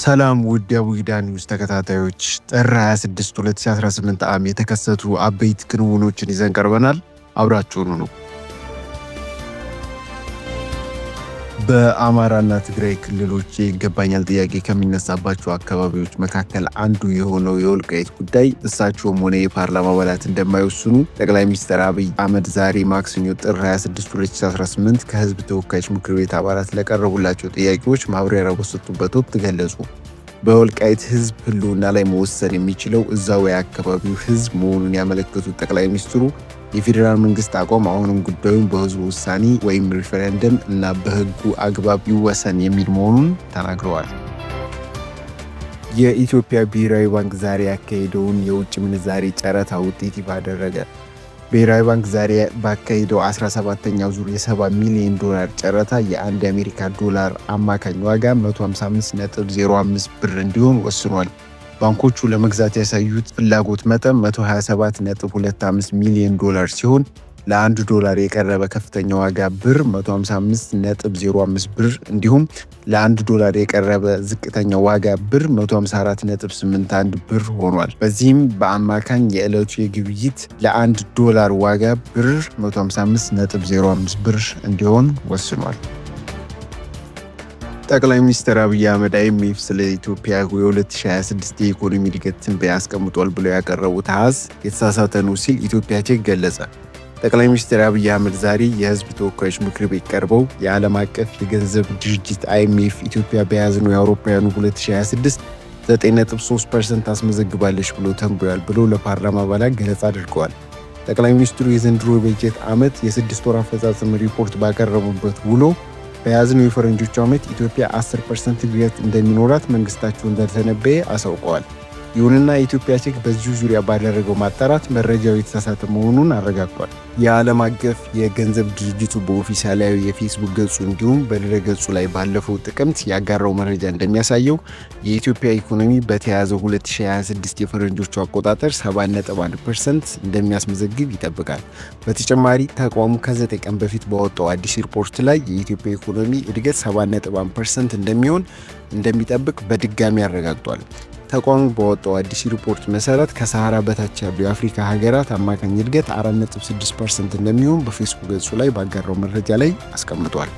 ሰላም ውድ የቡጊዳ ኒውስ ተከታታዮች፣ ጥር 26 2018 ዓ.ም የተከሰቱ አበይት ክንውኖችን ይዘን ቀርበናል። አብራችሁን ሁኑ። በአማራና ትግራይ ክልሎች ይገባኛል ጥያቄ ከሚነሳባቸው አካባቢዎች መካከል አንዱ የሆነው የወልቃይት ጉዳይ እሳቸውም ሆነ የፓርላማ አባላት እንደማይወስኑ ጠቅላይ ሚኒስትር አብይ አህመድ ዛሬ ማክሰኞ ጥር 26 2018 ከህዝብ ተወካዮች ምክር ቤት አባላት ለቀረቡላቸው ጥያቄዎች ማብራሪያ በሰጡበት ወቅት ገለጹ። በወልቃይት ህዝብ ህልውና ላይ መወሰን የሚችለው እዛው የአካባቢው ህዝብ መሆኑን ያመለከቱት ጠቅላይ ሚኒስትሩ የፌዴራል መንግስት አቋም አሁንም ጉዳዩን በህዝቡ ውሳኔ ወይም ሪፈረንደም እና በህጉ አግባብ ይወሰን የሚል መሆኑን ተናግረዋል። የኢትዮጵያ ብሔራዊ ባንክ ዛሬ ያካሄደውን የውጭ ምንዛሬ ጨረታ ውጤት ይፋ አደረገ። ብሔራዊ ባንክ ዛሬ ባካሄደው 17ኛው ዙር የ70 ሚሊዮን ዶላር ጨረታ የአንድ የአሜሪካ ዶላር አማካኝ ዋጋ 155.05 ብር እንዲሆን ወስኗል። ባንኮቹ ለመግዛት ያሳዩት ፍላጎት መጠን 127.25 ሚሊዮን ዶላር ሲሆን ለአንድ ዶላር የቀረበ ከፍተኛ ዋጋ ብር 155.05 ብር እንዲሁም ለአንድ ዶላር የቀረበ ዝቅተኛ ዋጋ ብር 154.81 ብር ሆኗል። በዚህም በአማካኝ የዕለቱ የግብይት ለአንድ ዶላር ዋጋ ብር 155.05 ብር እንዲሆን ወስኗል። ጠቅላይ ሚኒስትር አብይ አህመድ IMF ስለ ኢትዮጵያ የ2026 የኢኮኖሚ እድገት ትንበያ አስቀምጧል ብለው ያቀረቡት አሃዝ የተሳሳተ ነው ሲል ኢትዮጵያ ቼክ ገለጸ። ጠቅላይ ሚኒስትር አብይ አህመድ ዛሬ የህዝብ ተወካዮች ምክር ቤት ቀርበው የዓለም አቀፍ የገንዘብ ድርጅት IMF ኢትዮጵያ በያዝነው የአውሮፓውያኑ 2026 9.3% አስመዘግባለች ብሎ ተንብዮአል ብለው ለፓርላማ አባላት ገለጻ አድርገዋል። ጠቅላይ ሚኒስትሩ የዘንድሮ በጀት ዓመት የ6 ወር አፈጻጸም ሪፖርት ባቀረቡበት ውሎ በያዝነው የፈረንጆቹ ዓመት ኢትዮጵያ 10% እድገት እንደሚኖራት መንግስታቸው እንደተነበየ አሳውቀዋል። ይሁንና የኢትዮጵያ ቼክ በዚሁ ዙሪያ ባደረገው ማጣራት መረጃው የተሳሳተ መሆኑን አረጋግጧል። የዓለም አቀፍ የገንዘብ ድርጅቱ በኦፊሴላዊ የፌስቡክ ገጹ እንዲሁም በድረ ገጹ ላይ ባለፈው ጥቅምት ያጋራው መረጃ እንደሚያሳየው የኢትዮጵያ ኢኮኖሚ በተያዘው 2026 የፈረንጆቹ አቆጣጠር 7.1% እንደሚያስመዘግብ ይጠብቃል። በተጨማሪ ተቋሙ ከ9 ቀን በፊት ባወጣው አዲስ ሪፖርት ላይ የኢትዮጵያ ኢኮኖሚ እድገት 7.1% እንደሚጠብቅ በድጋሚ አረጋግጧል። ተቋሙ በወጣው አዲስ ሪፖርት መሰረት ከሰሃራ በታች ያሉ የአፍሪካ ሀገራት አማካኝ እድገት 4.6% እንደሚሆን በፌስቡክ ገጹ ላይ ባጋራው መረጃ ላይ አስቀምጧል።